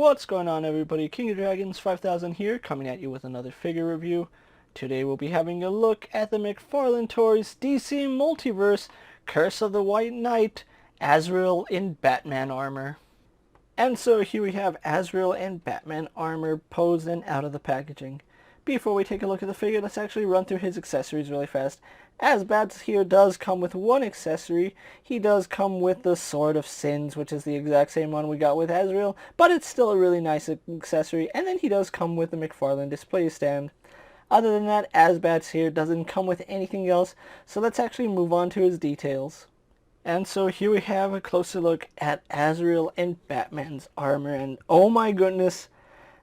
What's going on, everybody? KingofDragons 5000 here, coming at you with another figure review. Today we'll be having a look at the McFarlane Toys DC Multiverse Curse of the White Knight, Azrael in Batman armor. And so here we have Azrael in Batman armor posed and out of the packaging. Before we take a look at the figure, let's actually run through his accessories really fast. Azbat here does come with one accessory. He does come with the Sword of Sins, which is the exact same one we got with Azrael, but it's still a really nice accessory. And then he does come with the McFarlane display stand. Other than that, Azbat here doesn't come with anything else, so let's actually move on to his details. And so here we have a closer look at Azrael in Batman's armor, and oh my goodness,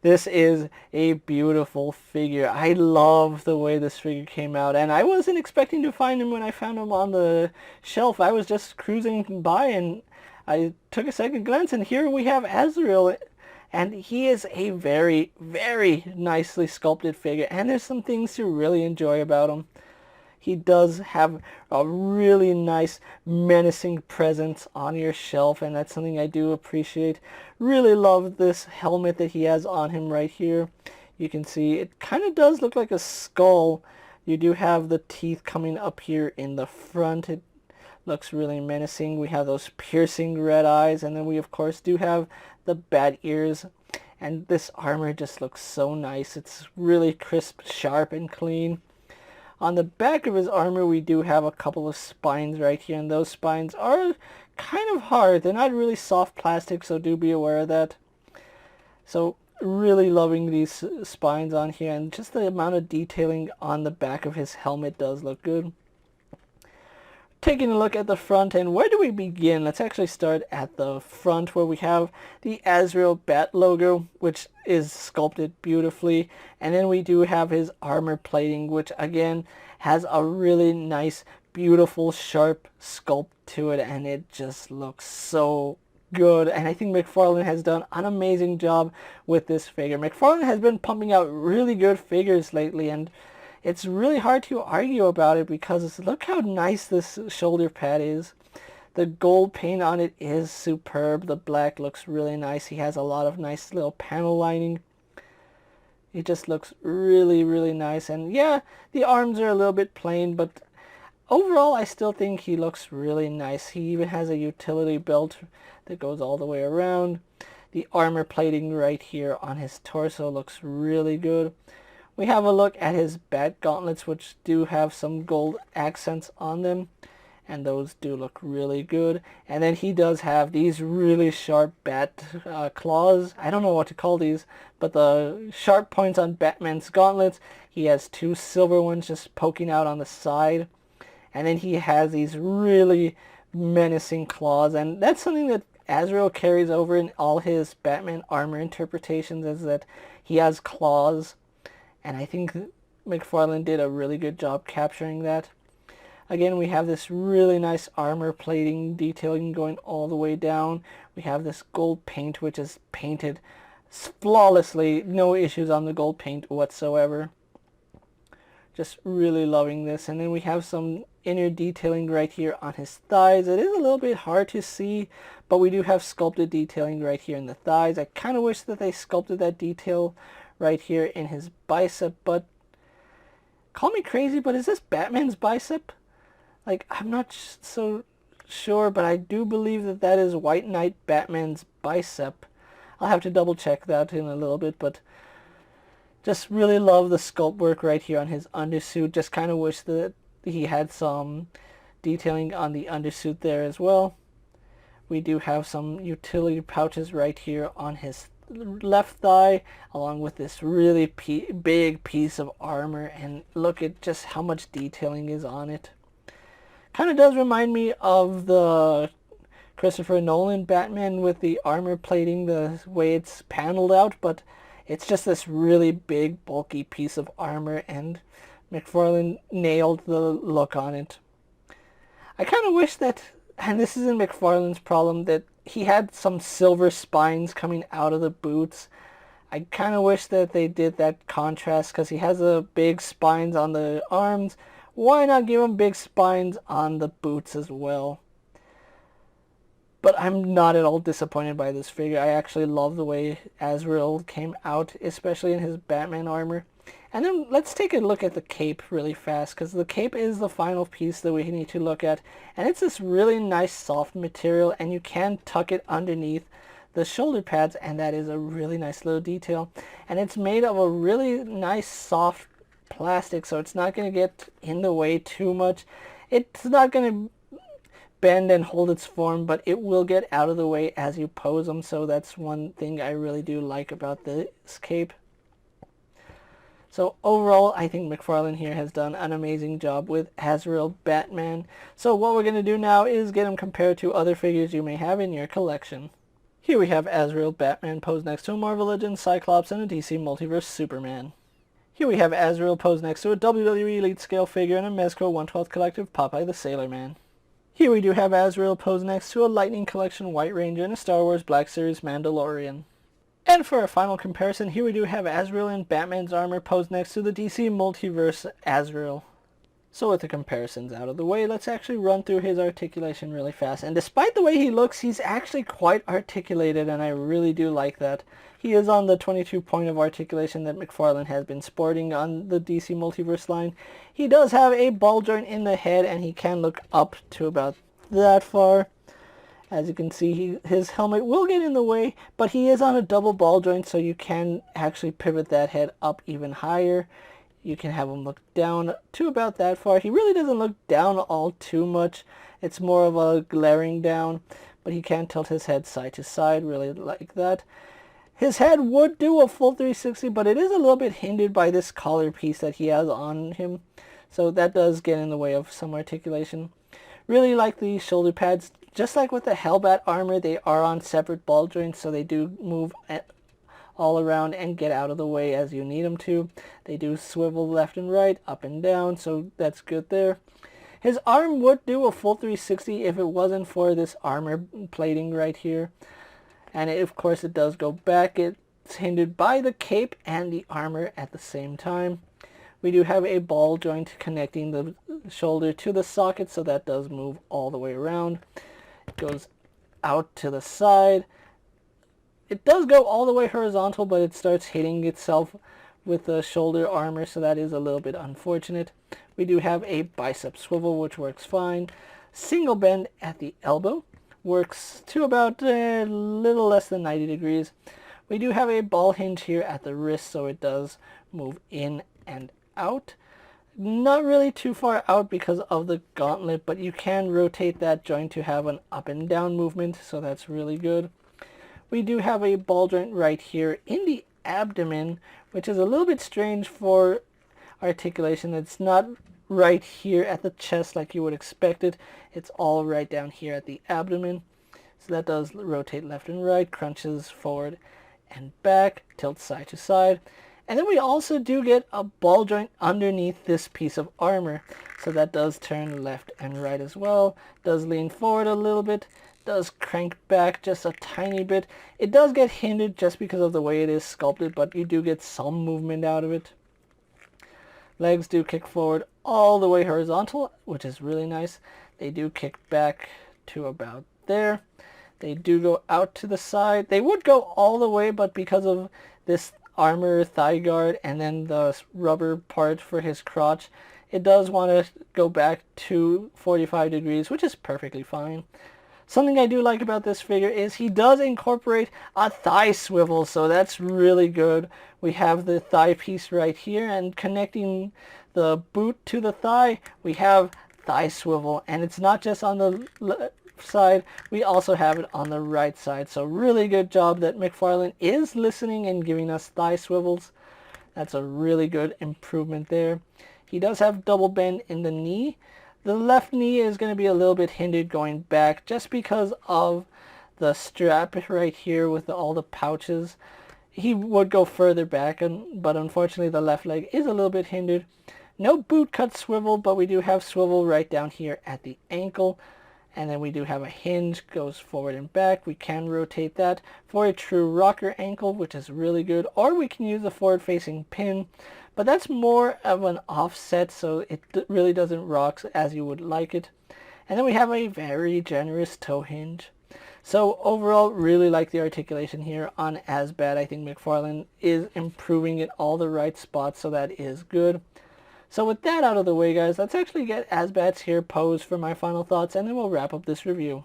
this is a beautiful figure. I love the way this figure came out, and I wasn't expecting to find him when I found him on the shelf. I was just cruising by and I took a second glance, and here we have Azrael, and he is a very, very nicely sculpted figure, and there's some things to really enjoy about him. He does have a really nice menacing presence on your shelf, and that's something I do appreciate. Really love this helmet that he has on him right here. You can see it kind of does look like a skull. You do have the teeth coming up here in the front. It looks really menacing. We have those piercing red eyes, and then we of course do have the bat ears. And this armor just looks so nice. It's really crisp, sharp, and clean. On the back of his armor, we do have a couple of spines right here, and those spines are kind of hard. They're not really soft plastic, so do be aware of that. So really loving these spines on here, and just the amount of detailing on the back of his helmet does look good. Taking a look at the front, and where do we begin? Let's actually start at the front, where we have the Azrael bat logo, which is sculpted beautifully, and then we do have his armor plating, which again has a really nice, beautiful, sharp sculpt to it, and it just looks so good. And I think McFarlane has done an amazing job with this figure. McFarlane has been pumping out really good figures lately, and it's really hard to argue about it because look how nice this shoulder pad is. The gold paint on it is superb. The black looks really nice. He has a lot of nice little panel lining. It just looks really, really nice. And yeah, the arms are a little bit plain, but overall I still think he looks really nice. He even has a utility belt that goes all the way around. The armor plating right here on his torso looks really good. We have a look at his bat gauntlets, which do have some gold accents on them, and those do look really good. And then he does have these really sharp bat claws. I don't know what to call these, but the sharp points on Batman's gauntlets. He has two silver ones just poking out on the side, and then he has these really menacing claws, and that's something that Azrael carries over in all his Batman armor interpretations, is that he has claws. And I think McFarlane did a really good job capturing that. Again, we have this really nice armor plating detailing going all the way down. We have this gold paint, which is painted flawlessly. No issues on the gold paint whatsoever. Just really loving this. And then we have some inner detailing right here on his thighs. It is a little bit hard to see, but we do have sculpted detailing right here in the thighs. I kind of wish that they sculpted that detail right here in his bicep, but call me crazy, but is this Batman's bicep? Like, I'm not so sure, but I do believe that that is White Knight Batman's bicep. I'll have to double check that in a little bit, but just really love the sculpt work right here on his undersuit. Just kind of wish that he had some detailing on the undersuit there as well. We do have some utility pouches right here on his left thigh, along with this really big piece of armor, and look at just how much detailing is on it. Kind of does remind me of the Christopher Nolan Batman with the armor plating, the way it's paneled out, but it's just this really big bulky piece of armor, and McFarlane nailed the look on it. I kind of wish that, and this isn't McFarlane's problem, that he had some silver spines coming out of the boots. I kind of wish that they did that contrast, because he has the big spines on the arms. Why not give him big spines on the boots as well? But I'm not at all disappointed by this figure. I actually love the way Azrael came out, especially in his Batman armor. And then let's take a look at the cape really fast, because the cape is the final piece that we need to look at. And it's this really nice soft material, and you can tuck it underneath the shoulder pads, and that is a really nice little detail. And it's made of a really nice soft plastic, so it's not going to get in the way too much. It's not going to bend and hold its form, but it will get out of the way as you pose them, so that's one thing I really do like about this cape. So overall, I think McFarlane here has done an amazing job with Azrael Batman. So what we're going to do now is get him compared to other figures you may have in your collection. Here we have Azrael Batman posed next to a Marvel Legends Cyclops and a DC Multiverse Superman. Here we have Azrael posed next to a WWE Elite Scale figure and a Mezco 1/12 Collective Popeye the Sailor Man. Here we do have Azrael posed next to a Lightning Collection White Ranger and a Star Wars Black Series Mandalorian. And for our final comparison, here we do have Azrael in Batman's armor posed next to the DC Multiverse Azrael. So with the comparisons out of the way, let's actually run through his articulation really fast. And despite the way he looks, he's actually quite articulated, and I really do like that. He is on the 22 point of articulation that McFarlane has been sporting on the DC Multiverse line. He does have a ball joint in the head, and he can look up to about that far. As you can see, his helmet will get in the way, but he is on a double ball joint, so you can actually pivot that head up even higher. You can have him look down to about that far. He really doesn't look down all too much. It's more of a glaring down, but he can tilt his head side to side, really like that. His head would do a full 360, but it is a little bit hindered by this collar piece that he has on him. So that does get in the way of some articulation. Really like the shoulder pads. Just like with the Hellbat armor, they are on separate ball joints, so they do move all around and get out of the way as you need them to. They do swivel left and right, up and down, so that's good there. His arm would do a full 360 if it wasn't for this armor plating right here. And of course it does go back. It's hindered by the cape and the armor at the same time. We do have a ball joint connecting the shoulder to the socket, so that does move all the way around. It goes out to the side. It does go all the way horizontal, but it starts hitting itself with the shoulder armor, so that is a little bit unfortunate. We do have a bicep swivel, which works fine. Single bend at the elbow. Works to about a little less than 90 degrees. We do have a ball hinge here at the wrist, so it does move in and out. Not really too far out because of the gauntlet, but you can rotate that joint to have an up and down movement, so that's really good. We do have a ball joint right here in the abdomen, which is a little bit strange for articulation. It's not right here at the chest like you would expect it. It's all right down here at the abdomen. So that does rotate left and right, crunches forward and back, tilts side to side. And then we also do get a ball joint underneath this piece of armor. So that does turn left and right as well. Does lean forward a little bit. Does crank back just a tiny bit. It does get hindered just because of the way it is sculpted, but you do get some movement out of it. Legs do kick forward all the way horizontal, which is really nice. They do kick back to about there. They do go out to the side. They would go all the way, but because of this armor thigh guard and then the rubber part for his crotch, it does want to go back to 45 degrees, which is perfectly fine. Something I do like about this figure is he does incorporate a thigh swivel, so that's really good. We have the thigh piece right here, and connecting the boot to the thigh, we have thigh swivel, and it's not just on the left side, we also have it on the right side. So really good job that McFarlane is listening and giving us thigh swivels. That's a really good improvement there. He does have double bend in the knee. The left knee is going to be a little bit hindered going back just because of the strap right here with all the pouches. He would go further back, but unfortunately the left leg is a little bit hindered. No boot cut swivel, but we do have swivel right down here at the ankle. And then we do have a hinge, goes forward and back. We can rotate that for a true rocker ankle, which is really good. Or we can use a forward-facing pin. But that's more of an offset, so it really doesn't rock as you would like it. And then we have a very generous toe hinge. So overall, really like the articulation here on Azbat. I think McFarlane is improving in all the right spots, so that is good. So with that out of the way, guys, let's actually get Azbat's here pose for my final thoughts, and then we'll wrap up this review.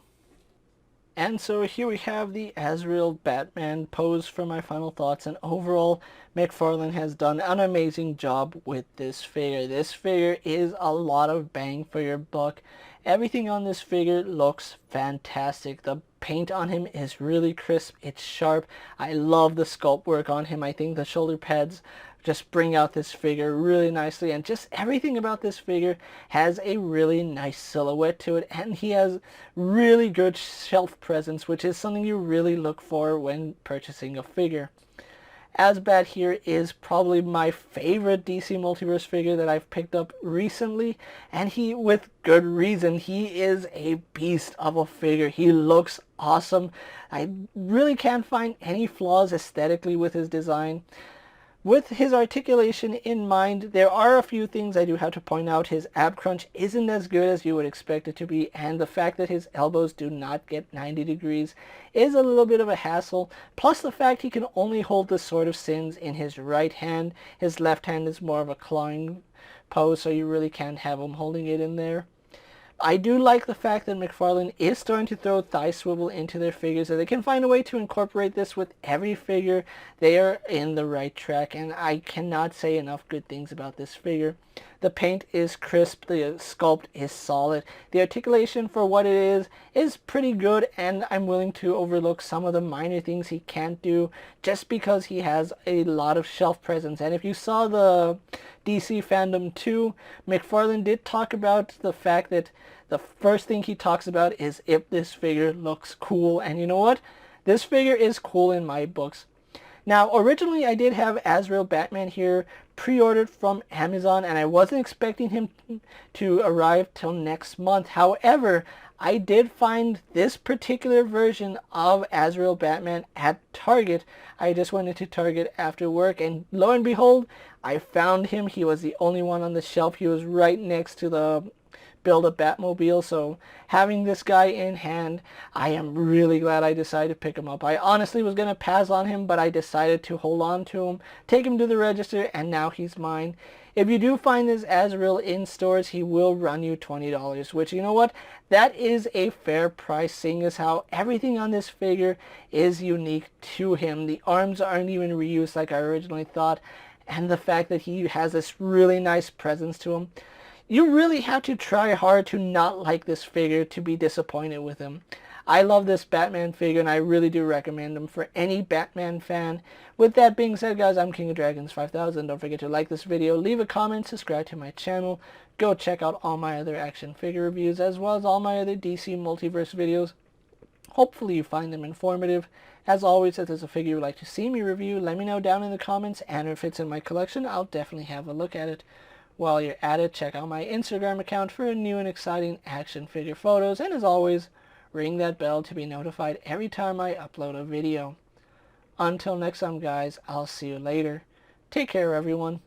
And so here we have the Azrael Batman pose for my final thoughts, and overall McFarlane has done an amazing job with this figure. This figure is a lot of bang for your buck. Everything on this figure looks fantastic. The paint on him is really crisp, it's sharp. I love the sculpt work on him. I think the shoulder pads just bring out this figure really nicely, and just everything about this figure has a really nice silhouette to it, and he has really good shelf presence, which is something you really look for when purchasing a figure. Azbat here is probably my favorite DC Multiverse figure that I've picked up recently, and he, with good reason, he is a beast of a figure. He looks awesome. I really can't find any flaws aesthetically with his design. With his articulation in mind, there are a few things I do have to point out. His ab crunch isn't as good as you would expect it to be, and the fact that his elbows do not get 90 degrees is a little bit of a hassle. Plus the fact he can only hold the Sword of Sins in his right hand. His left hand is more of a clawing pose, so you really can't have him holding it in there. I do like the fact that McFarlane is starting to throw thigh swivel into their figures, so they can find a way to incorporate this with every figure. They are in the right track, and I cannot say enough good things about this figure. The paint is crisp, the sculpt is solid, the articulation for what it is pretty good, and I'm willing to overlook some of the minor things he can't do just because he has a lot of shelf presence. And if you saw the DC Fandom 2, McFarlane did talk about the fact that the first thing he talks about is if this figure looks cool, and you know what? This figure is cool in my books. Now, originally I did have Azrael Batman here pre-ordered from Amazon, and I wasn't expecting him to arrive till next month. However, I did find this particular version of Azrael Batman at Target. I just went into Target after work, and lo and behold, I found him. He was the only one on the shelf. He was right next to the Build-A-Batmobile, so having this guy in hand, I am really glad I decided to pick him up. I honestly was going to pass on him, but I decided to hold on to him, take him to the register, and now he's mine. If you do find this Azrael in stores, he will run you $20, which, you know what, that is a fair price, seeing as how everything on this figure is unique to him. The arms aren't even reused like I originally thought, and the fact that he has this really nice presence to him. You really have to try hard to not like this figure to be disappointed with him. I love this Batman figure, and I really do recommend him for any Batman fan. With that being said, guys, I'm KingofDragons 5000. Don't forget to like this video, leave a comment, subscribe to my channel. Go check out all my other action figure reviews, as well as all my other DC Multiverse videos. Hopefully you find them informative. As always, if there's a figure you'd like to see me review, let me know down in the comments, and if it's in my collection, I'll definitely have a look at it. While you're at it, check out my Instagram account for new and exciting action figure photos, and as always, ring that bell to be notified every time I upload a video. Until next time, guys, I'll see you later. Take care, everyone.